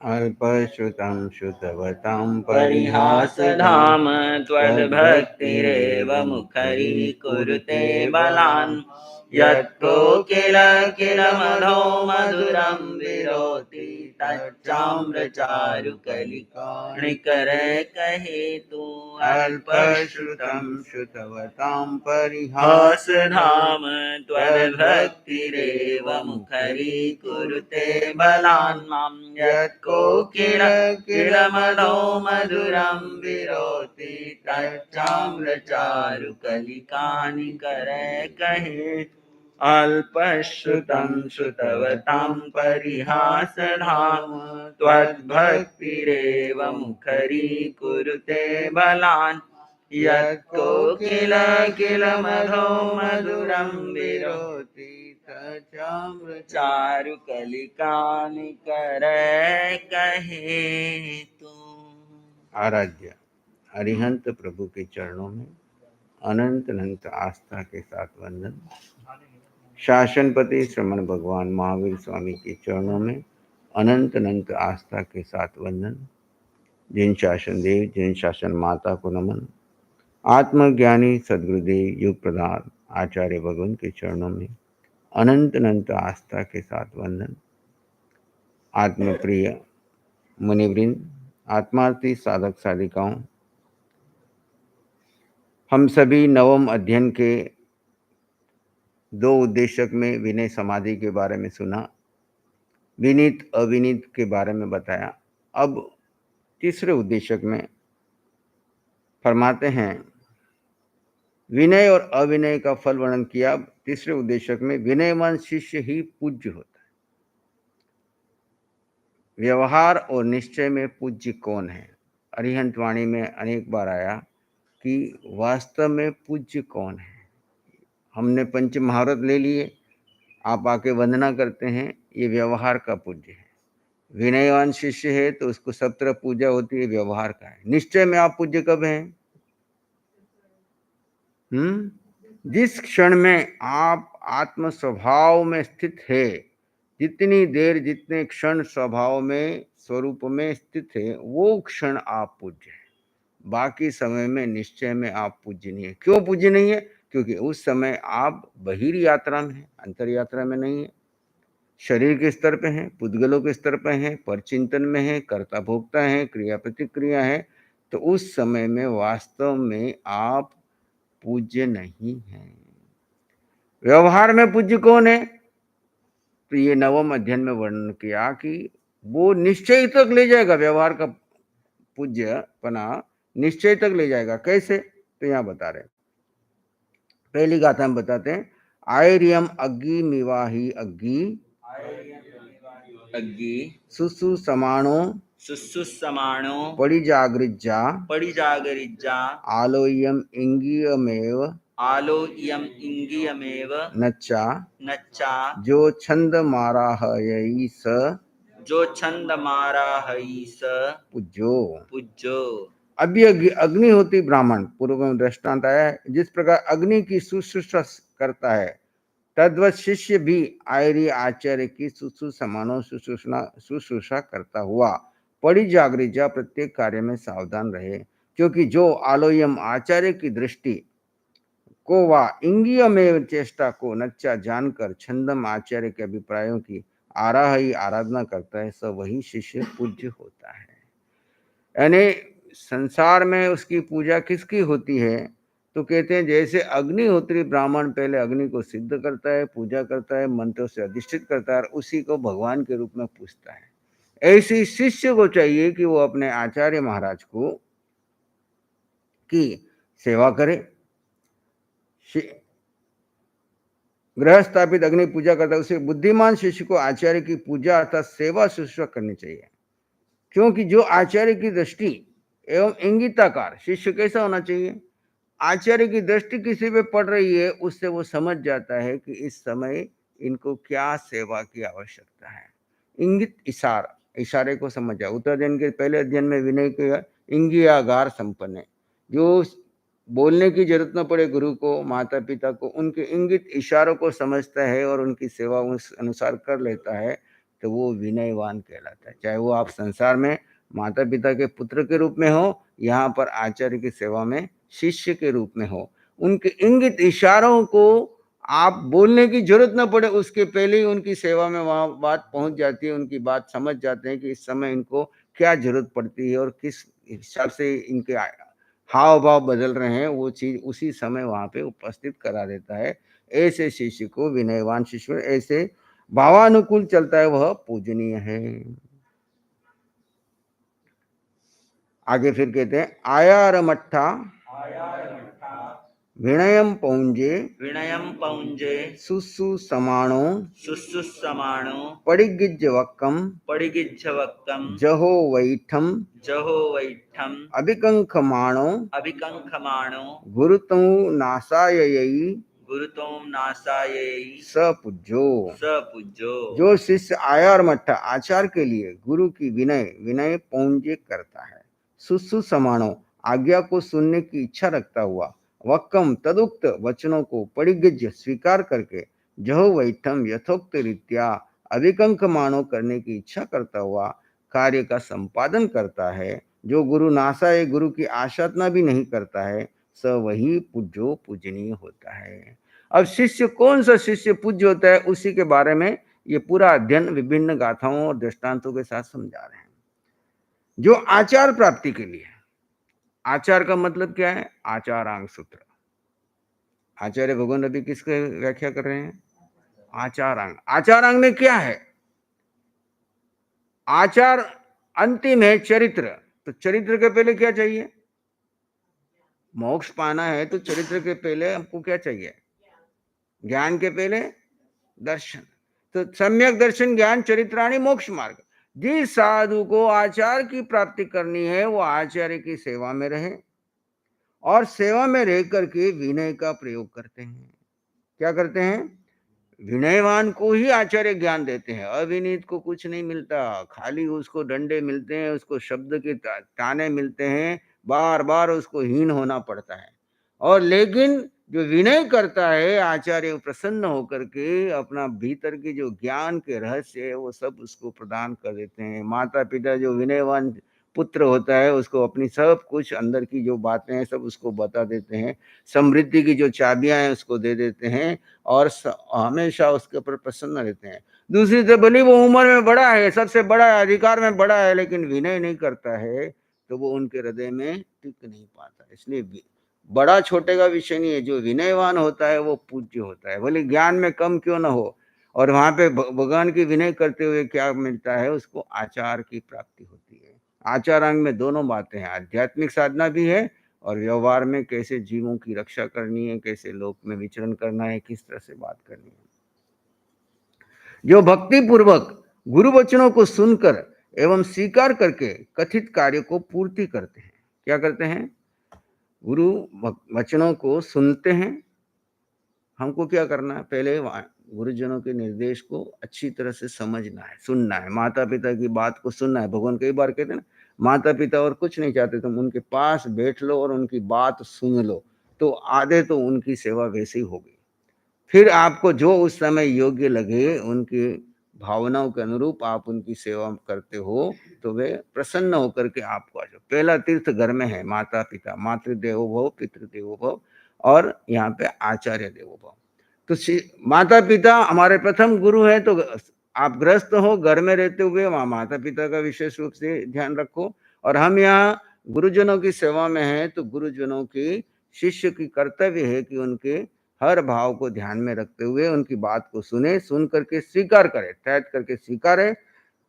अल्पश्रुतं श्रुतवतां परिहासधाम त्वद्भक्तिरेव मुखरीकुरुते बलान् यत्कोकिल किल मधो मधुरं विरोति तच्चाम्रचारुकलिकाणिकरे कहे तू अल्पश्रुतं श्रुतवतां परिहासधाम त्वद्भक्तिरेव मुखरीकुरुते बलान् मां यत्कोकिल किल मधो मधुरं विरोति तच्चाम्रचारुकलिकानिकरे कहे अल्पश्रुतं श्रुतवतां परिहासधाम त्वद्भक्तिरेव मुखरीकुरुते बलान् यत्कोकिल किल मधो मधुरं विरोति चारुकलिकानिकरे कहे तू। आराध्य अरिहंत प्रभु के चरणों में अनंत अनंत आस्था के साथ वंदन। शासनपति श्रमण भगवान महावीर स्वामी के चरणों में अनंत अनंत आस्था के साथ वंदन। जिन शासन देव जिन शासन माता को नमन। आत्मज्ञानी सदगुरुदेव युग प्रधान आचार्य भगवान के चरणों में अनंत अनंत आस्था के साथ वंदन। आत्मप्रिय मुनिवृंद, आत्मार्थी साधक साधिकाओं, हम सभी नवम अध्ययन के 2 उद्देशक में विनय समाधि के बारे में सुना, विनीत अविनीत के बारे में बताया। अब तीसरे उद्देशक में फरमाते हैं विनय और अविनय का फल वर्णन किया। तीसरे उद्देशक में विनयवान शिष्य ही पूज्य होता है। व्यवहार और निश्चय में पूज्य कौन है? अरिहंत वाणी में अनेक बार आया कि वास्तव में पूज्य कौन है। हमने पंच महारत ले लिए, आप आके वंदना करते हैं, ये व्यवहार का पूज्य है। विनयवान शिष्य है तो उसको सब तरह पूजा होती है, व्यवहार का है। निश्चय में आप पूज्य कब हैं? जिस क्षण में आप आत्म स्वभाव में स्थित है, जितनी देर जितने क्षण स्वभाव में स्वरूप में स्थित है, वो क्षण आप पूज्य है। बाकी समय में निश्चय में आप पूज्य नहीं है। क्यों पूज्य नहीं है? क्योंकि उस समय आप बहिर यात्रा में हैं, अंतर यात्रा में नहीं है। शरीर के स्तर पे हैं, पुद्गलों के स्तर पे हैं, परचिंतन में हैं, कर्ता भोक्ता हैं, क्रिया प्रतिक्रिया है। तो उस समय में वास्तव में आप पूज्य नहीं हैं। व्यवहार में पूज्य कौन है? तो ये नवम अध्ययन में वर्णन किया कि वो निश्चय तक ले जाएगा। व्यवहार का पूज्यपना निश्चय तक ले जाएगा। कैसे? तो यहाँ बता रहे। पहली गाथा में बताते हैं आयरियम अग्गी मिवाही अग्गी अग्गी सुसु समाणो शुश्रूषमाणो परिजागरिज्जा आलोयम इंगियमेव आलोयम इंगियमेव नच्चा नच्चा जो छंद माराहयि स जो छंद माराहयि स पूज्यो पूज्यो। अभी अग्निहोत्री ब्राह्मण पूर्व में दृष्टांत आया है। जिस प्रकार अग्नि की शुश्रूषा करता है, तद्वत शिष्य भी आयरी आचार्य की शुश्रूषमानो शुश्रूषा करता हुआ परिजागृजा प्रत्येक कार्य में सावधान रहे। क्योंकि जो आलोयम आचार्य की दृष्टि को वा इंगिय में चेष्टा को नच्चा जानकर छंदम आचार्य के अभिप्रायों की आराही आराधना करता है, सब वही शिष्य पूज्य होता है। यानी संसार में उसकी पूजा किसकी होती है? तो कहते हैं जैसे अग्निहोत्री ब्राह्मण पहले अग्नि को सिद्ध करता है, पूजा करता है, मंत्रों से अधिष्ठित करता है और उसी को भगवान के रूप में पूजता है। ऐसी शिष्य को चाहिए कि वो अपने आचार्य महाराज को की सेवा करे। ग्रह स्थापित अग्नि पूजा करता है, उसे बुद्धिमान शिष्य को आचार्य की पूजा अर्थात सेवा शुश्रूषा करनी चाहिए। क्योंकि जो आचार्य की दृष्टि एवं इंगिताकार शिष्य कैसा होना चाहिए? आचार्य की दृष्टि किसी पे पड़ रही है, उससे वो समझ जाता है कि इस समय इनको क्या सेवा की आवश्यकता है। इंगित इशारे को समझ जाए। उत्तराध्ययन के पहले अध्ययन में विनय के इंगियागार संपन्न है, जो बोलने की जरूरत न पड़े गुरु को, माता पिता को, उनके इंगित इशारों को समझता है और उनकी सेवा उस अनुसार कर लेता है, तो वो विनयवान कहलाता है। चाहे वो आप संसार में माता पिता के पुत्र के रूप में हो, यहाँ पर आचार्य की सेवा में शिष्य के रूप में हो, उनके इंगित इशारों को आप बोलने की जरूरत न पड़े, उसके पहले ही उनकी सेवा में वहां बात पहुंच जाती है, उनकी बात समझ जाते हैं कि इस समय इनको क्या जरूरत पड़ती है और किस हिसाब से इनके हाव भाव बदल रहे हैं, वो चीज उसी समय वहां पे उपस्थित करा देता है। ऐसे शिष्य को विनयवान शिष्य, ऐसे भावानुकूल चलता है, वह पूजनीय है। आगे फिर कहते हैं आयार मट्ठा विनयम पौंजे विनयम पौंजे सुसुसमाणो शुश्रूषमाणो पडिगिज्जवक्कम पडिगिज्झवक्कम जहो वैठम जहो वैठम अभिकंखमाणो अभिकंखमाणो गुरुतौ नासाययी गुरुतोम नासायै सपूज्यो। सपूज्यो। जो शिष्य आयार मट्ठा आचार के लिए गुरु की विनय पौंजे करता है, सुसुसमाणो आज्ञा को सुनने की इच्छा रखता हुआ, वक्कम तदुक्त वचनों को परिग्रह्य स्वीकार करके, जहो वैठम यथोक्त रीत्या अभिकंख मानो करने की इच्छा करता हुआ कार्य का संपादन करता है, जो गुरु नासाए गुरु की आशातना भी नहीं करता है, स वही पूज्यो पूजनीय होता है। अब शिष्य कौन सा शिष्य पूज्य होता है, उसी के बारे में ये पूरा अध्ययन विभिन्न गाथाओं और दृष्टांतों के साथ समझा रहे हैं। जो आचार प्राप्ति के लिए, आचार का मतलब क्या है? आचारांग सूत्र। आचार्य भगवान अभी किसके व्याख्या कर रहे हैं? आचारांग। आचारांग में क्या है? आचार अंतिम है चरित्र, तो चरित्र के पहले क्या चाहिए? मोक्ष पाना है तो चरित्र के पहले हमको क्या चाहिए? ज्ञान के पहले दर्शन। तो सम्यक दर्शन ज्ञान चरित्राणि मोक्ष मार्ग। जिस साधु को आचार की प्राप्ति करनी है वो आचार्य की सेवा में रहे और सेवा में रह करके विनय का प्रयोग करते हैं। क्या करते हैं? विनयवान को ही आचार्य ज्ञान देते हैं, अविनीत को कुछ नहीं मिलता, खाली उसको डंडे मिलते हैं, उसको शब्द के ताने मिलते हैं, बार बार उसको हीन होना पड़ता है। और लेकिन जो विनय करता है आचार्य प्रसन्न होकर के अपना भीतर की जो ज्ञान के रहस्य है वो सब उसको प्रदान कर देते हैं। माता पिता जो विनयवान पुत्र होता है उसको अपनी सब कुछ अंदर की जो बातें हैं सब उसको बता देते हैं, समृद्धि की जो चाबियां हैं उसको दे देते हैं और हमेशा उसके ऊपर प्रसन्न रहते हैं। दूसरी तरफ भले वो उम्र में बड़ा है, सबसे बड़ा है, अधिकार में बड़ा है, लेकिन विनय नहीं करता है तो वो उनके हृदय में टिक नहीं पाता। इसलिए बड़ा छोटे का विषय नहीं है, जो विनयवान होता है वो पूज्य होता है, भले ज्ञान में कम क्यों ना हो। और वहां पे भगवान की विनय करते हुए क्या मिलता है? उसको आचार की प्राप्ति होती है। आचारांग में दोनों बातें हैं, आध्यात्मिक साधना भी है और व्यवहार में कैसे जीवों की रक्षा करनी है, कैसे लोक में विचरण करना है, किस तरह से बात करनी है। जो भक्ति पूर्वक गुरु वचनों को सुनकर एवं स्वीकार करके कथित कार्य को पूर्ति करते हैं। क्या करते हैं? गुरु वचनों को सुनते हैं। हमको क्या करना है? पहले गुरुजनों के निर्देश को अच्छी तरह से समझना है, सुनना है, माता पिता की बात को सुनना है। भगवान कई बार कहते हैं ना, माता पिता और कुछ नहीं चाहते, तुम उनके पास बैठ लो और उनकी बात सुन लो, तो आधे तो उनकी सेवा वैसे ही होगी। फिर आपको जो उस समय योग्य लगे, उनकी भावनाओं के अनुरूप आप उनकी सेवा करते हो, तो वे प्रसन्न होकर के आपको आ जाओ। पहला तीर्थ घर में है, माता पिता, मातृदेवो भव पितृदेवो भव, और यहाँ पे आचार्य देवो भव। तो माता पिता हमारे प्रथम गुरु है, तो आप गृहस्थ हो, घर में रहते हुए वहाँ माता पिता का विशेष रूप से ध्यान रखो। और हम यहाँ गुरुजनों की सेवा में हैं, तो गुरुजनों की शिष्य की कर्तव्य है कि उनके हर भाव को ध्यान में रखते हुए उनकी बात को सुने, सुन करके स्वीकार करे, तहत करके स्वीकारे।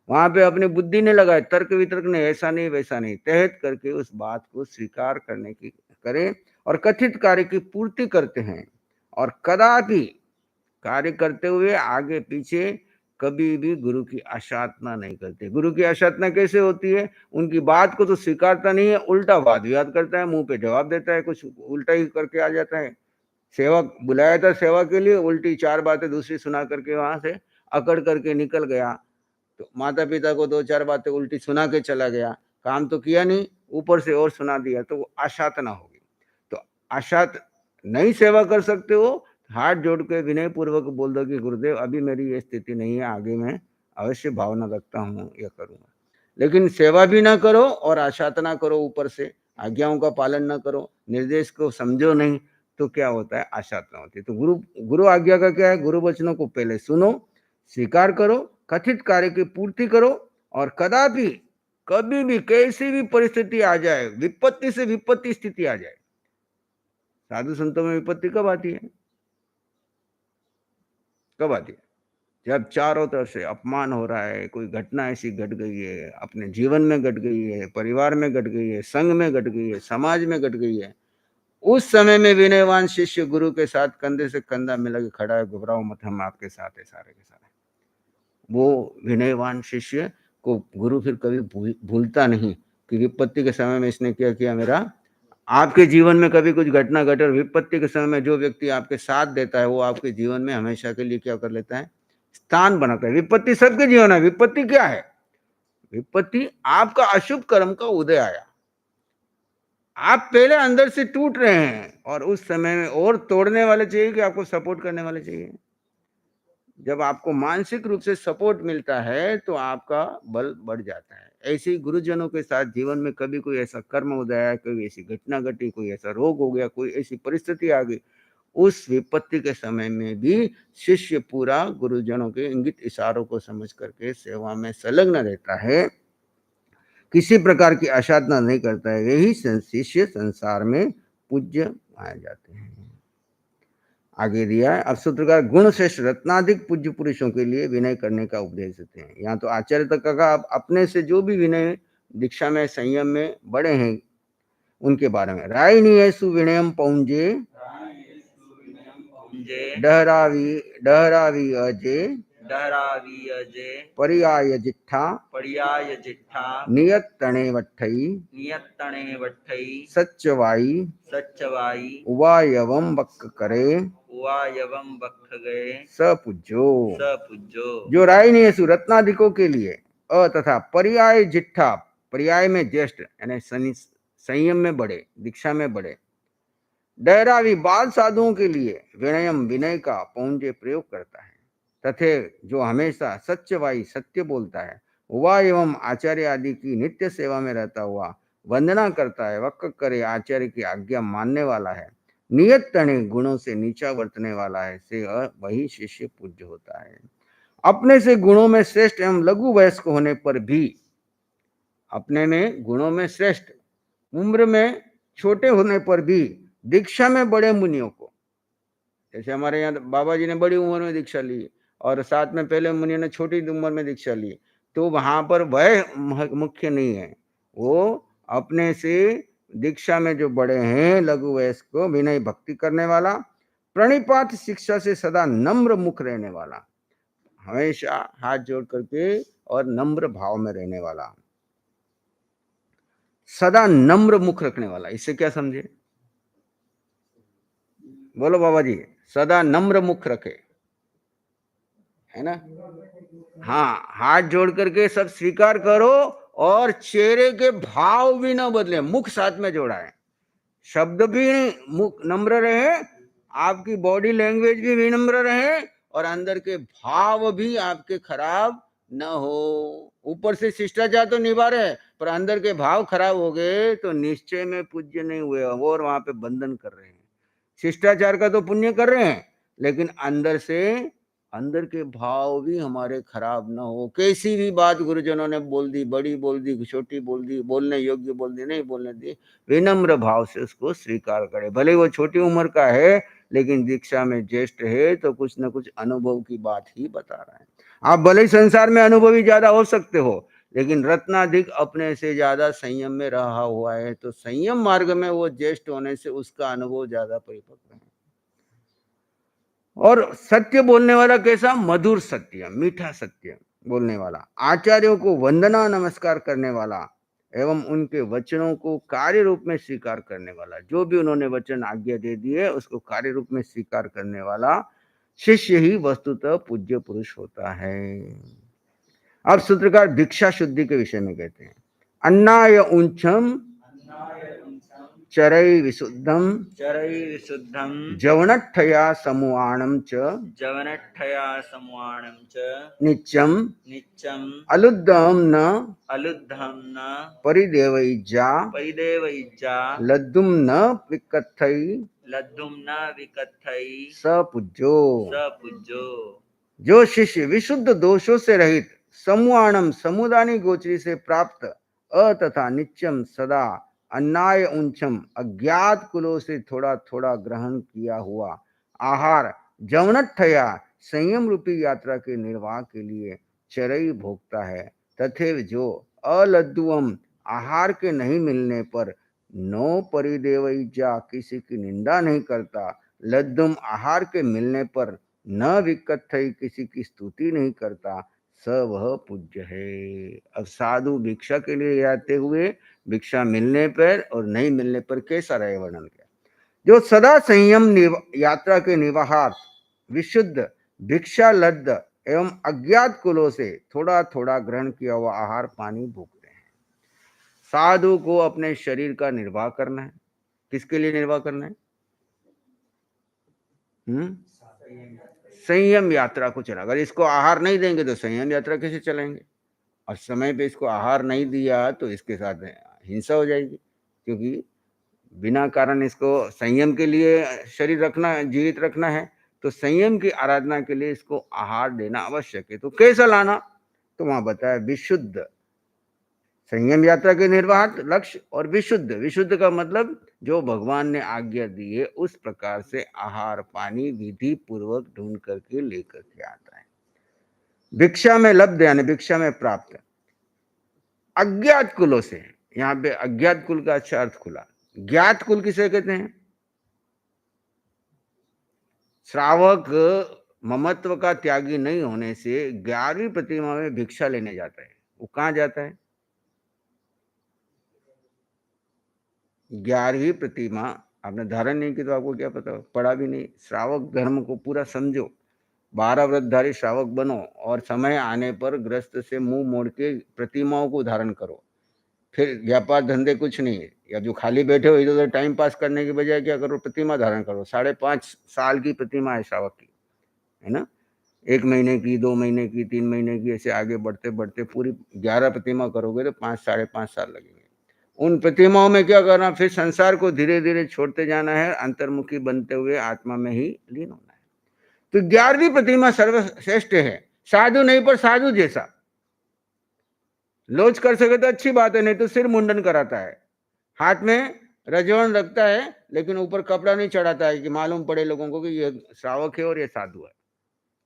वहां पे अपनी बुद्धि नहीं लगाए, तर्क वितर्क नहीं, ऐसा नहीं वैसा नहीं, तहत करके उस बात को स्वीकार करने की करें और कथित कार्य की पूर्ति करते हैं। और कदापि कार्य करते हुए आगे पीछे कभी भी गुरु की आशातना नहीं करते। गुरु की आशातना कैसे होती है? उनकी बात को तो स्वीकारता नहीं है, उल्टा वाद विवाद करता है, मुंह पे जवाब देता है, कुछ उल्टा ही करके आ जाता है। सेवा बुलाया था सेवा के लिए, उल्टी चार बातें दूसरी सुना करके वहां से अकड़ करके निकल गया। तो माता पिता को दो चार बातें उल्टी सुना के चला गया, काम तो किया नहीं, ऊपर से और सुना दिया, तो वो आशातना होगी। तो आशात नहीं सेवा कर सकते हो, हाथ जोड़ के विनय पूर्वक बोल दो कि गुरुदेव अभी मेरी ये स्थिति नहीं है, आगे मैं अवश्य भावना रखता हूँ, यह करूँगा। लेकिन सेवा भी ना करो और आशातना करो, ऊपर से आज्ञाओं का पालन ना करो, निर्देश को समझो नहीं, तो क्या होता है, आशातना होती है। तो गुरु गुरु आज्ञा का क्या है, गुरु वचनों को पहले सुनो, स्वीकार करो, कथित कार्य की पूर्ति करो, और कदापि कभी भी कैसी भी परिस्थिति आ जाए, विपत्ति से विपत्ति स्थिति आ जाए, साधु संतों में विपत्ति कब आती है, कब आती है? जब चारों तरफ से अपमान हो रहा है, कोई घटना ऐसी घट गई है, अपने जीवन में घट गई है, परिवार में घट गई है, संघ में घट गई है, समाज में घट गई है, उस समय में विनयवान शिष्य गुरु के साथ कंधे से कंधा मिला के खड़ा है, घबराओ मत, हम आपके साथ है, सारे के सारे। वो विनयवान शिष्य को गुरु फिर कभी भूलता नहीं कि विपत्ति के समय में इसने क्या किया मेरा। आपके जीवन में कभी कुछ घटना घटे और विपत्ति के समय में जो व्यक्ति आपके साथ देता है, वो आपके जीवन में हमेशा के लिए क्या कर लेता है, स्थान बनाता है। विपत्ति सबके जीवन है। विपत्ति क्या है? विपत्ति आपका अशुभ कर्म का उदय आया, आप पहले अंदर से टूट रहे हैं, और उस समय में और तोड़ने वाले चाहिए कि आपको सपोर्ट करने वाले चाहिए? जब आपको मानसिक रूप से सपोर्ट मिलता है तो आपका बल बढ़ जाता है। ऐसे ही गुरुजनों के साथ जीवन में कभी कोई ऐसा कर्म उदय आया, कोई ऐसी घटना घटी, कोई ऐसा रोग हो गया, कोई ऐसी परिस्थिति आ गई, उस विपत्ति के समय में भी शिष्य पूरा गुरुजनों के इंगित इशारों को समझ करके सेवा में संलग्न रहता है, किसी प्रकार की आसाधना नहीं करता है। यही शिष्य संसार में पूज्य माने जाते हैं। आगे दिया है, अब सूत्रकार गुण श्रेष्ठ रत्नाधिक पूज्य पुरुषों के लिए विनय करने का उपदेश देते हैं। यहाँ तो आचार्य तक का अपने से जो भी विनय दीक्षा में संयम में बड़े हैं उनके बारे में। रायनीय सुविनयम पौंजे डहरावी डहरावी अजे डहरावी अजे पर्याय जिठा पर्याय जिठा नियत तणे वट्ठई नियत्तणे वट्ठई सच्चवाई सच्चवाई उवायवम वक्क करे उवायवम बख गए सपूज्यो। सपूज्यो। जो रायनीयसु रत्नाधिकों के लिए अ तथा पर्याय जिठ्ठा, पर्याय में ज्येष्ठ यानी संयम में बड़े, दीक्षा में बड़े, डहरावी बाल साधुओं के लिए विनयम विनय का पौंजे प्रयोग करता है, तथे जो हमेशा सत्यवाई सत्य बोलता है, वह एवं आचार्य आदि की नित्य सेवा में रहता हुआ वंदना करता है, वक्क करे आचार्य की आज्ञा मानने वाला है, नियत तने गुणों से नीचा वर्तने वाला है, से वही शिष्य पूज्य होता है। अपने से गुणों में श्रेष्ठ एवं लघु वयस्क होने पर भी, अपने में गुणों में श्रेष्ठ, उम्र में छोटे होने पर भी दीक्षा में बड़े मुनियों को, जैसे हमारे यहाँ बाबा जी ने बड़ी उम्र में दीक्षा ली और साथ में पहले मुनियों ने छोटी उम्र में दीक्षा ली, तो वहां पर वह मुख्य नहीं है। वो अपने से दीक्षा में जो बड़े हैं, लघु वयस्क को, विनय भक्ति करने वाला, प्रणिपात शिक्षा से सदा नम्र मुख रहने वाला, हमेशा हाथ जोड़ करके और नम्र भाव में रहने वाला, सदा नम्र मुख रखने वाला। इससे क्या समझे? बोलो बाबा जी। सदा नम्र मुख रखे, है ना? हाँ, हाथ जोड़ करके सब स्वीकार करो और चेहरे के भाव भी ना बदले, मुख साथ में जोड़ा है, शब्द भी मुख नम्र रहे, आपकी बॉडी लैंग्वेज भी विनम्र रहे, और अंदर के भाव भी आपके खराब न हो। ऊपर से शिष्टाचार तो निभा रहे, पर अंदर के भाव खराब हो गए तो निश्चय में पूज्य नहीं हुए, और वहां पे बंधन कर रहे हैं। शिष्टाचार का तो पुण्य कर रहे हैं, लेकिन अंदर से, अंदर के भाव भी हमारे खराब ना हो। कैसी भी बात गुरुजनों ने बोल दी, बड़ी बोल दी, छोटी बोल दी, बोलने योग्य बोल दी, नहीं बोलने दी, विनम्र भाव से उसको स्वीकार करे। भले वो छोटी उम्र का है, लेकिन दीक्षा में ज्येष्ठ है, तो कुछ न कुछ अनुभव की बात ही बता रहा है। आप भले ही संसार में अनुभवी ज्यादा हो सकते हो, लेकिन रत्नाधिक अपने से ज्यादा संयम में रहा हुआ है, तो संयम मार्ग में वो ज्येष्ठ होने से उसका अनुभव ज्यादा परिपक्व है। और सत्य बोलने वाला कैसा? मधुर सत्य, मीठा सत्य बोलने वाला, आचार्यों को वंदना नमस्कार करने वाला, एवं उनके वचनों को कार्य रूप में स्वीकार करने वाला। जो भी उन्होंने वचन आज्ञा दे दिए उसको कार्य रूप में स्वीकार करने वाला शिष्य ही वस्तुतः पूज्य पुरुष होता है। अब सूत्रकार दीक्षा शुद्धि के विषय में कहते हैं, अन्नाय उंचम चरै विशुद्धम चरई विशुद्धम जवनठया समूहाणम च जवनठया समवाणम च नित्यम नित्यम अलुद्धम न अलुद्धम न परिदेवैजा परिदेवैजा लद्दुम न विकथै लद्दुम न विकथई सपूज्यो। सपूज्यो। जो शिष्य विशुद्ध दोषों से रहित समूहाणम समुदानी गोचरी से प्राप्त तथा नित्यम सदा अन्नाय उंचम अज्ञात कुलों से थोड़ा थोड़ा ग्रहण किया हुआ आहार जवनठया संयम रूपी यात्रा के निर्वाह के लिए चरई भोगता है, तथेव जो अलद्दुअम आहार के नहीं मिलने पर नो परिदेवैजा किसी की निंदा नहीं करता, लद्दुम आहार के मिलने पर न विकथई किसी की स्तुति नहीं करता, स वह पूज्य है। अब साधु भिक्षा के लिए जाते हुए भिक्षा मिलने पर और नहीं मिलने पर कैसा रहे वर्णन किया। जो सदा संयम यात्रा के निवाहार्थ विशुद्ध भिक्षा लद्द एवं अज्ञात कुलों से थोड़ा थोड़ा ग्रहण किया हुआ आहार पानी भोगते हैं। साधु को अपने शरीर का निर्वाह करना है। किसके लिए निर्वाह करना है? संयम यात्रा को चला। अगर इसको आहार नहीं देंगे तो संयम यात्रा कैसे चलेंगे? और समय पे इसको आहार नहीं दिया तो इसके साथ हिंसा हो जाएगी, क्योंकि बिना कारण इसको संयम के लिए शरीर रखना, जीवित रखना है, तो संयम की आराधना के लिए इसको आहार देना आवश्यक है। तो कैसा लाना? तो वहां बताया विशुद्ध संयम यात्रा के निर्वाह लक्ष्य और विशुद्ध। विशुद्ध का मतलब जो भगवान ने आज्ञा दी है उस प्रकार से आहार पानी विधि पूर्वक ढूंढ करके लेकर के आता है। भिक्षा में लब्ध यानी भिक्षा में प्राप्त अज्ञात कुलों से, यहाँ पे अज्ञात कुल का अच्छा अर्थ खुला। ज्ञात कुल किसे कहते हैं? श्रावक ममत्व का त्यागी नहीं होने से 11वीं प्रतिमा में भिक्षा लेने जाता है। वो कहाँ जाता है? 11वीं प्रतिमा आपने धारण नहीं की तो आपको क्या पता, पढ़ा भी नहीं। श्रावक धर्म को पूरा समझो, 12 व्रतधारी श्रावक बनो और समय आने पर ग्रस्त से मुंह मोड़ के प्रतिमाओं को धारण करो। फिर व्यापार धंधे कुछ नहीं है, या जो खाली बैठे हो इधर उधर टाइम पास करने के बजाय क्या करो? प्रतिमा धारण करो। 5.5 साल की प्रतिमा है श्रावक की, है ना? 1 महीने की, 2 महीने की, 3 महीने की, ऐसे आगे बढ़ते बढ़ते पूरी 11 प्रतिमा करोगे तो 5 5.5 साल लगेंगे। उन प्रतिमाओं में क्या करना? फिर संसार को धीरे धीरे छोड़ते जाना है, अंतर्मुखी बनते हुए आत्मा में ही लीन होना है। तो 11वीं प्रतिमा सर्वश्रेष्ठ है। साधु नहीं पर साधु जैसा। लोच कर सके तो अच्छी बात है, नहीं तो सिर मुंडन कराता है, हाथ में रजवन रखता है लेकिन ऊपर कपड़ा नहीं चढ़ाता है कि मालूम पड़े लोगों को कि ये श्रावक है और ये साधु है,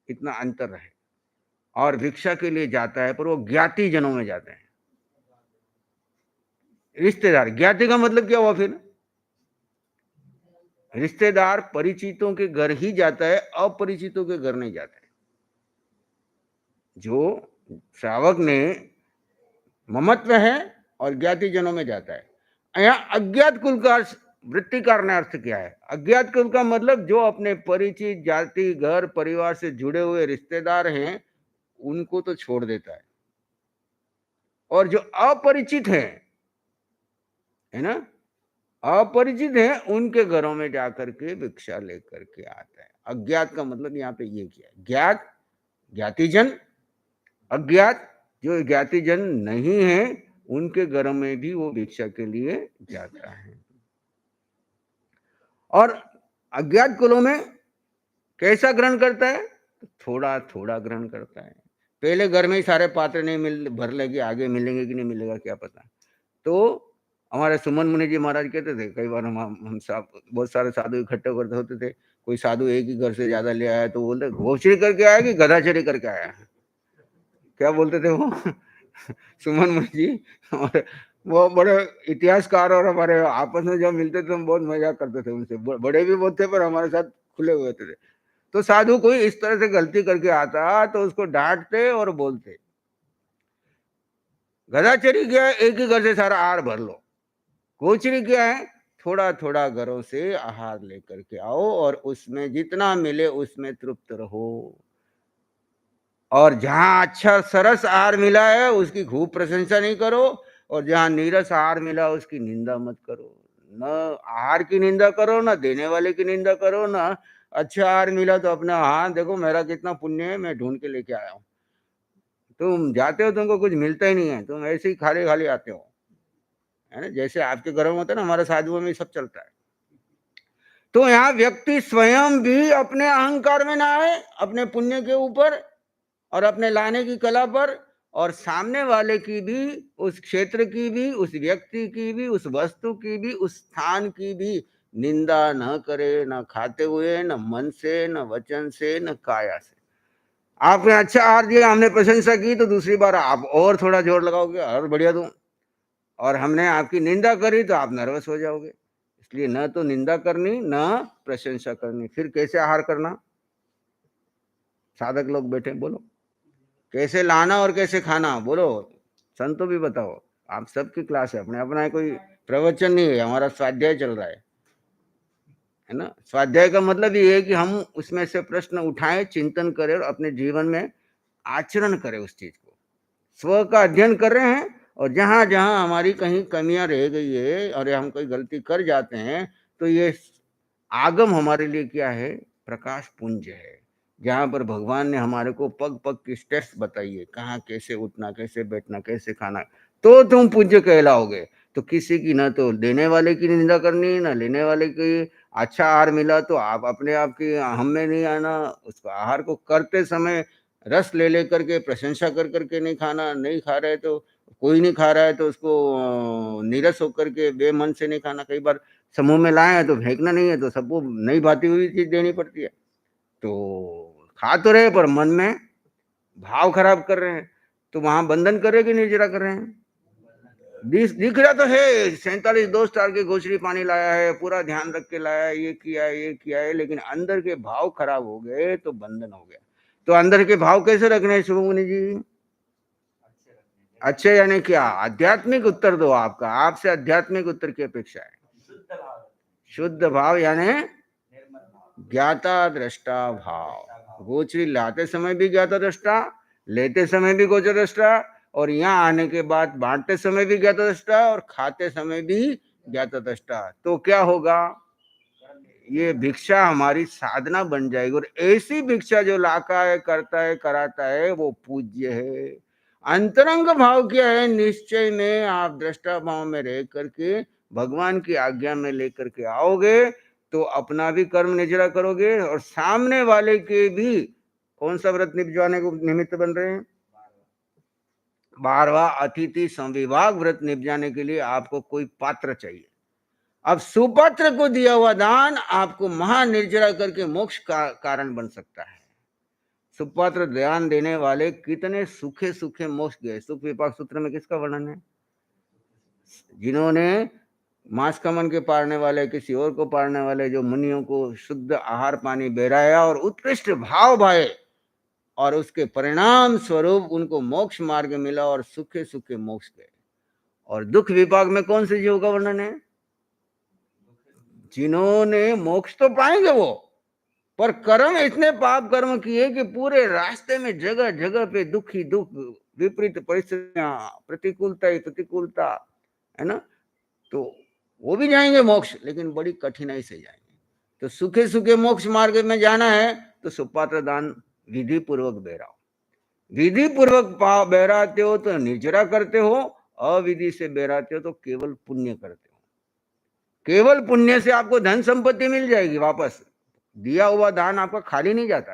इतना अंतर रहे। और भिक्षा के लिए जाता है पर वो ज्ञाति जनों में जाते हैं, रिश्तेदार। ज्ञाति का मतलब क्या हुआ? फिर रिश्तेदार परिचितों के घर ही जाता है, अपरिचितों के घर नहीं जाता है। जो श्रावक ने ममत्व है और ज्ञाति जनों में जाता है। यहाँ अज्ञात कुल का वृत्ति कारणार्थ क्या है? अज्ञात कुल का मतलब जो अपने परिचित जाति घर परिवार से जुड़े हुए रिश्तेदार हैं उनको तो छोड़ देता है, और जो अपरिचित है ना, अपरिचित है, उनके घरों में जाकर के भिक्षा लेकर के आता है। अज्ञात का मतलब यहाँ पे ये किया, ज्ञात ज्ञातिजन, अज्ञात जो ज्ञातिजन नहीं है उनके घरों में भी वो भिक्षा के लिए जाता है। और अज्ञात कुलों में कैसा ग्रहण करता है? थोड़ा थोड़ा ग्रहण करता है। पहले घर में ही सारे पात्र नहीं भर लेंगे, आगे मिलेंगे कि नहीं मिलेगा क्या पता। तो हमारे सुमन मुनि जी महाराज कहते थे, कई बार हम बहुत सारे साधु इकट्ठे करते होते थे, कोई साधु एक ही घर से ज्यादा ले आया तो बोलते घोषणी करके आया कि गधाचरी करके आया? क्या बोलते थे वो सुमन मुनि जी। और वो बड़े इतिहासकार और हमारे आपस में जब मिलते थे हम बहुत मजाक करते थे उनसे। बड़े भी बहुत थे पर हमारे साथ खुले हुए थे। तो साधु कोई इस तरह से गलती करके आता तो उसको डांटते और बोलते, गधाचरी क्या है? एक ही घर से सारा आहार भर लो। गोचरी क्या है? थोड़ा थोड़ा घरों से आहार लेकर के आओ और उसमें जितना मिले उसमें तृप्त रहो। और जहां अच्छा सरस आहार मिला है उसकी खूब प्रशंसा नहीं करो, और जहां नीरस आहार मिला उसकी निंदा मत करो। न आहार की निंदा करो, न देने वाले की निंदा करो, न अच्छा आहार मिला तो अपना हाँ देखो मेरा कितना पुण्य है, मैं ढूंढ के लेके आया हूँ। तुम जाते हो तुमको कुछ मिलता ही नहीं है, तुम ऐसे ही खाली खाली आते हो, है ना। जैसे आपके घरों में होता है ना, हमारे साधुओं में सब चलता है। तो यहाँ व्यक्ति स्वयं भी अपने अहंकार में ना आए, अपने पुण्य के ऊपर और अपने लाने की कला पर, और सामने वाले की भी, उस क्षेत्र की भी, उस व्यक्ति की भी, उस वस्तु की भी, उस स्थान की भी निंदा न करे, न खाते हुए, न मन से, न वचन से, न काया से। आपने अच्छा आहार दिया, हमने प्रशंसा की, तो दूसरी बार आप और थोड़ा जोर लगाओगे और बढ़िया दूं, और हमने आपकी निंदा करी तो आप नर्वस हो जाओगे। इसलिए न तो निंदा करनी, न प्रशंसा करनी। फिर कैसे आहार करना? साधक लोग बैठे, बोलो कैसे लाना और कैसे खाना, बोलो। संतो भी बताओ। आप सबकी क्लास है, अपने अपना कोई प्रवचन नहीं है, हमारा स्वाध्याय चल रहा है ना। स्वाध्याय का मतलब ये है कि हम उसमें से प्रश्न उठाएं, चिंतन करें और अपने जीवन में आचरण करें उस चीज को। स्व का अध्ययन कर रहे हैं, और जहां जहां हमारी कहीं कमियां रह गई है और हम कोई गलती कर जाते हैं, तो ये आगम हमारे लिए क्या है? प्रकाश पुंज है, जहां पर भगवान ने हमारे को पग पग की स्टेप्स बताई है, कहाँ कैसे उठना, कैसे बैठना, कैसे खाना, तो तुम पूज्य कहलाओगे। तो किसी की ना तो देने वाले की निंदा करनी, ना लेने वाले की। अच्छा आहार मिला तो आप अपने आप की हम में नहीं आना, उसको आहार को करते समय रस ले लेकर के, प्रशंसा कर करके नहीं खाना। नहीं खा रहे तो, कोई नहीं खा रहा है तो उसको नीरस होकर के बेमन से नहीं खाना। कई बार समूह में लाए हैं तो फेंकना नहीं है, तो सबको नहीं भाती हुई चीज देनी पड़ती है। तो खा तो रहे पर मन में भाव खराब कर रहे हैं, तो वहां बंधन कर रहे कि निर्जरा कर रहे हैं? दिख रहा तो है 47 2 स्टार के गोचरी पानी लाया है, पूरा ध्यान रख के लाया है, ये किया है, ये किया है, लेकिन अंदर के भाव खराब हो गए तो बंधन हो गया। तो अंदर के भाव कैसे रखने हैं शुभमुनि जी? अच्छे यानी क्या? आध्यात्मिक उत्तर दो। आपका आपसे आध्यात्मिक उत्तर की अपेक्षा है। शुद्ध भाव यानी ज्ञाता दृष्टा भाव। गोचरी लाते समय भी ज्ञाता दृष्टा, लेते समय भी गोचर दृष्टा, और यहाँ आने के बाद बांटते समय भी ज्ञाता दृष्टा, और खाते समय भी ज्ञाता दृष्टा। तो क्या होगा? ये भिक्षा हमारी साधना बन जाएगी, और ऐसी भिक्षा जो लाता है, करता है, कराता है, वो पूज्य है। अंतरंग भाव क्या है? निश्चय में आप दृष्टा भाव में रह करके भगवान की आज्ञा में लेकर के आओगे, तो अपना भी कर्म निजरा करोगे, और सामने वाले के भी कौन सा व्रत निभवाने को निमित्त बन रहे हैं? 12वां अतिथि संविभाग व्रत निभाने के लिए आपको कोई पात्र चाहिए। अब सुपात्र को दिया हुआ दान आपको महानिर्जरा करके मोक्ष का कारण बन सकता है। सुपात्र दान देने वाले कितने सुखे सुखे मोक्ष गए। सुख विपाक सूत्र में किसका वर्णन है? जिन्होंने मांस कमन के पारने वाले, किसी और को पारने वाले जो मुनियों को शुद्ध आहार पानी बेराया और उत्कृष्ट भाव भाए, और उसके परिणाम स्वरूप उनको मोक्ष मार्ग मिला और सुखे सुखे मोक्ष गए। और दुख विपाक में कौन से जीव का वर्णन है? जिन्होंने मोक्ष तो पाएंगे वो, पर कर्म इतने पाप कर्म किए कि पूरे रास्ते में जगह जगह पे दुख ही दुख, विपरीत परिस्थितियां, प्रतिकूलता ही प्रतिकूलता, है ना। तो वो भी जाएंगे मोक्ष, लेकिन बड़ी कठिनाई से जाएंगे। तो सुखे सुखे मोक्ष मार्ग में जाना है तो सुपात्र दान विधि पूर्वक बेराओ। विधि पूर्वक बेराते हो तो निर्जरा करते हो, अविधि से बेराते हो तो केवल पुण्य करते हो। केवल पुण्य से आपको धन संपत्ति मिल जाएगी वापस। दिया हुआ दान आपका खाली नहीं जाता।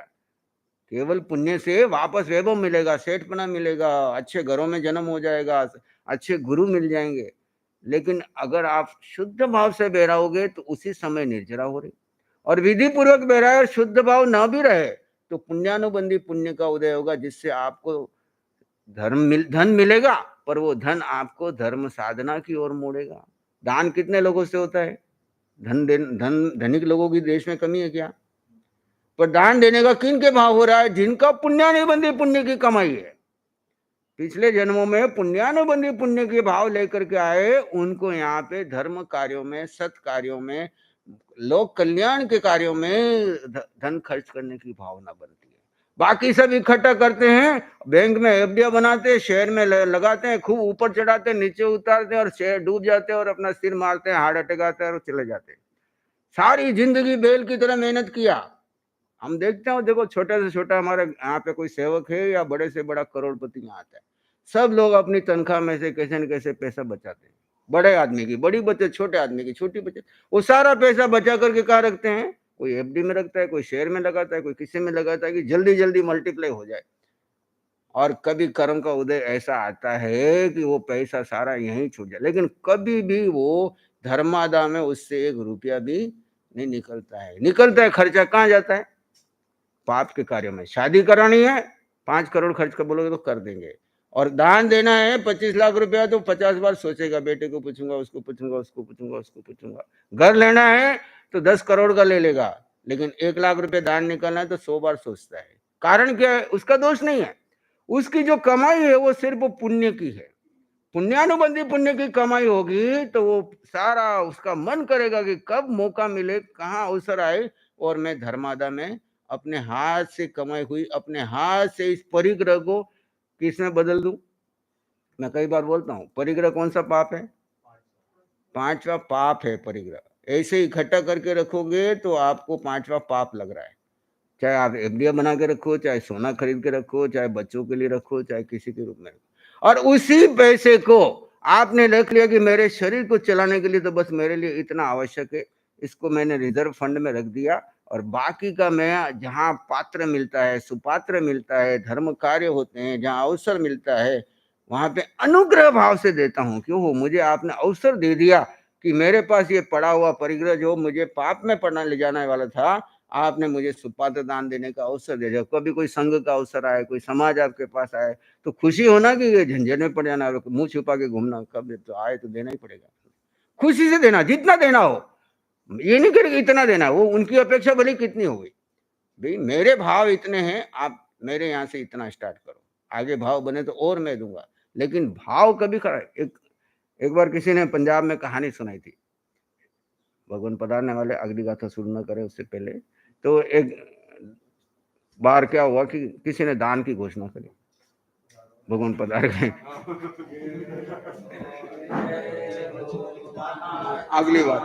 केवल पुण्य से वापस वैभव मिलेगा, सेठपना मिलेगा, अच्छे घरों में जन्म हो जाएगा, अच्छे गुरु मिल जाएंगे। लेकिन अगर आप शुद्ध भाव से बहराओगे तो उसी समय निर्जरा हो रही, और विधि पूर्वक बहराए और शुद्ध भाव न भी रहे तो पुण्यानुबंधी पुण्य का उदय होगा, जिससे आपको धन मिलेगा, पर वो धन आपको धर्म साधना की ओर मोड़ेगा। दान कितने लोगों से होता है? धनिक लोगों की देश में कमी है क्या? पर दान देने का किन के भाव हो रहा है? जिनका पुण्यानुबंधी पुण्य की कमाई है, पिछले जन्मों में पुण्यानुबंधी पुण्य के भाव लेकर के आए, उनको यहाँ पे धर्म कार्यों में, सत कार्यों में, लोक कल्याण के कार्यों में धन खर्च करने की भावना बनती है। बाकी सब इकट्ठा करते हैं, बैंक में एफडी बनाते हैं, शेयर में लगाते हैं, खूब ऊपर चढ़ाते हैं, नीचे उतारते हैं और शेयर डूब जाते हैं और अपना सिर मारते हैं, हार्ट अटैक आता है और चले जाते हैं। सारी जिंदगी बैल की तरह मेहनत किया। हम देखते हो, देखो छोटे से छोटा हमारे यहाँ पे कोई सेवक है या बड़े से बड़ा करोड़पति यहाँ आता है, सब लोग अपनी तनख्वाह में से कैसे न कैसे पैसा बचाते हैं। बड़े आदमी की बड़ी बचत, छोटे आदमी की छोटी बचत, वो सारा पैसा बचा करके कहाँ रखते हैं? कोई एफडी में रखता है, कोई शेयर में लगाता है, कोई किसी में लगाता है कि जल्दी जल्दी मल्टीप्लाई हो जाए। और कभी कर्म का उदय ऐसा आता है कि वो पैसा सारा यहीं छूट जाए, लेकिन कभी भी वो धर्मादा में उससे 1 रुपया भी नहीं निकलता है। निकलता है, खर्चा कहाँ जाता है? पाप के कार्यों में। शादी करानी है, 5 करोड़ खर्च कर बोलोगे तो कर देंगे, और दान देना है 25 लाख रुपया तो 50 बार सोचेगा, बेटे को पूछूंगा, उसको पूछूंगा, उसको पूछूंगा, उसको पूछूंगा। घर लेना है तो 10 करोड़ का ले लेगा, लेकिन 1 लाख रुपया दान निकालना है तो 100 बार सोचता है। कारण क्या है? उसका दोष नहीं है, उसकी जो कमाई है वो सिर्फ पुण्य की है। पुण्यानुबंधी पुण्य की कमाई होगी तो वो सारा उसका मन करेगा कि कब मौका मिले, कहाँ अवसर आए और मैं धर्मादा में अपने हाथ से कमाई हुई, अपने हाथ से इस परिग्रह को किसमें बदल दूं। मैं कई बार बोलता हूं, परिग्रह कौन सा पाप है? 5वां पाप है परिग्रह। ऐसे इकट्ठा करके रखोगे तो आपको 5वां पाप लग रहा है। चाहे आप एफडीआई बना के रखो, चाहे सोना खरीद के रखो, चाहे बच्चों के लिए रखो, चाहे किसी के रूप में रखो, और उसी पैसे को आपने रख लिया कि मेरे शरीर को चलाने के लिए तो बस मेरे लिए इतना आवश्यक है, इसको मैंने रिजर्व फंड में रख दिया, और बाकी का मैं जहां पात्र मिलता है, सुपात्र मिलता है, धर्म कार्य होते हैं, जहां अवसर मिलता है, वहां पे अनुग्रह भाव से देता हूं। क्यों हो? मुझे आपने अवसर दे दिया कि मेरे पास ये पड़ा हुआ परिग्रह जो मुझे पाप में पड़ना ले जाने वाला था, आपने मुझे सुपात्र दान देने का अवसर दे दिया। कभी कोई संघ का अवसर आए, कोई समाज आपके पास आए, तो खुशी होना कि ये झंझट में पड़ जाना, मुंह छुपा के घूमना, कब तो आए तो देना ही पड़ेगा। खुशी से देना, जितना देना हो, ये नहीं करेगा इतना देना, वो उनकी अपेक्षा भले कितनी हो गई, भाई मेरे भाव इतने हैं, आप मेरे यहाँ से इतना स्टार्ट करो, आगे भाव बने तो और मैं दूंगा, लेकिन भाव कभी खरा। एक बार किसी ने पंजाब में कहानी सुनाई थी, भगवान पधारने वाले, अगली गाथा शुरू न करें उससे पहले, तो एक बार क्या हुआ कि किसी ने दान की घोषणा करी, भगवान पधार गए। अगली बार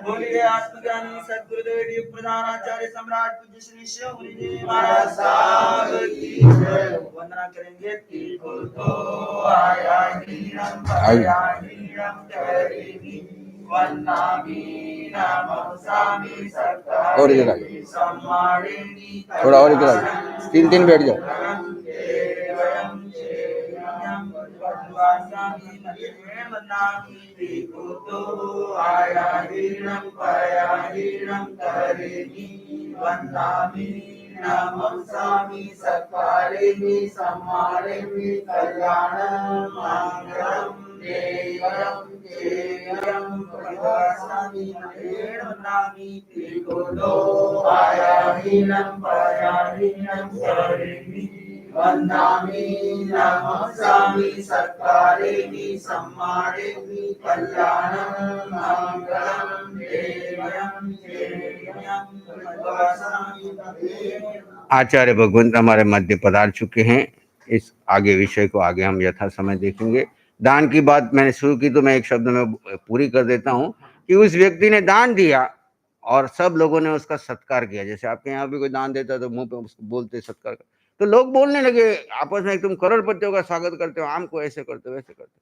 बोलिए आत्मज्ञानी सद्गुरुदेव प्रधानाचार्य सम्राट पूज्य श्री शिव गुरुदेव महाराज साहब की जय। वंदना करेंगे तिको तो आया हीरम आया हीरम करेगी वंदनामी नमः सामी सत्ता और इधर आ जाओ, सम्मानेगी थोड़ा और इधर आ जाओ, 3 बैठ जाओ। वंदामि नमस्सामि सत्कारेमि सम्मानेमि कल्याणं मंगलम् देवं देवं प्रभासामि वंदामि त्रिकुतो आयाहीनं पयाहीनं करेमि वंदामि नमस्सामि सत्कारेमि सम्मानेमि कल्याणं मंगलम् देवं देवं प्रभासामि आचार्य भगवंत हमारे मध्य पधार चुके हैं। इस आगे विषय को आगे हम यथा समय देखेंगे। दान की बात मैंने शुरू की तो मैं एक शब्द में पूरी कर देता हूं कि उस व्यक्ति ने दान दिया और सब लोगों ने उसका सत्कार किया। जैसे आपके यहाँ भी कोई दान देता है तो मुंह पे उसको बोलते सत्कार, तो लोग बोलने लगे आपस में, तुम करोड़पतियों का स्वागत करते हो, हमको ऐसे करते हो वैसे करते हो।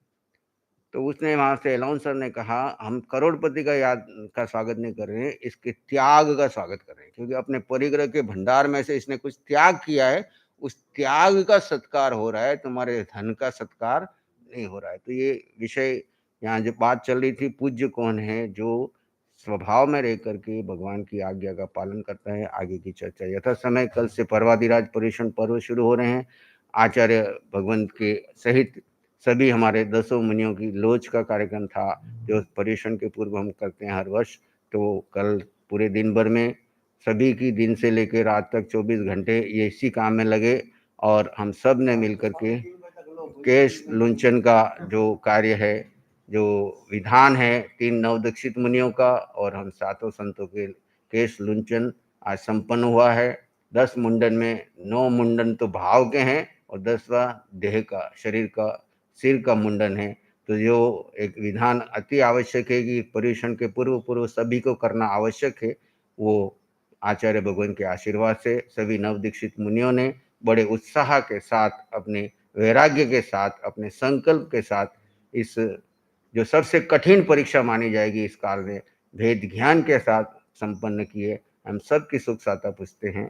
तो उसने वहां से अलाउंसर ने कहा, हम करोड़पति का स्वागत नहीं कर रहे हैं, इसके त्याग का स्वागत कर रहे हैं, क्योंकि अपने परिग्रह के भंडार में से इसने कुछ त्याग किया है, उस त्याग का सत्कार हो रहा है, तुम्हारे धन का सत्कार नहीं हो रहा है। तो ये विषय यहाँ जो बात चल रही थी, पूज्य कौन है जो स्वभाव में रह करके भगवान की आज्ञा का पालन करता है, आगे की चर्चा यथा समय। कल से पर्वाधिराज पर्युषण पर्व शुरू हो रहे हैं। आचार्य भगवंत के सहित सभी हमारे 10 मुनियों की लोच का कार्यक्रम था, जो पर्युषण के पूर्व हम करते हैं हर वर्ष। तो कल पूरे दिन भर में सभी की दिन से लेकर रात तक 24 घंटे ये इसी काम में लगे और हम सब ने मिलकर के केश लुंचन का जो कार्य है, जो विधान है 3 नवदीक्षित मुनियों का और हम सातों संतों के केश लुंचन आज संपन्न हुआ है। 10 मुंडन में 9 मुंडन तो भाव के हैं और 10वां देह का, शरीर का, सिर का मुंडन है। तो जो एक विधान अति आवश्यक है कि पर्युषण के पूर्व सभी को करना आवश्यक है, वो आचार्य भगवान के आशीर्वाद से सभी नवदीक्षित मुनियों ने बड़े उत्साह के साथ, अपने वैराग्य के साथ, अपने संकल्प के साथ इस जो सबसे कठिन परीक्षा मानी जाएगी इस काल में, भेद ज्ञान के साथ संपन्न किए। हम सबकी सुख साता पूछते हैं।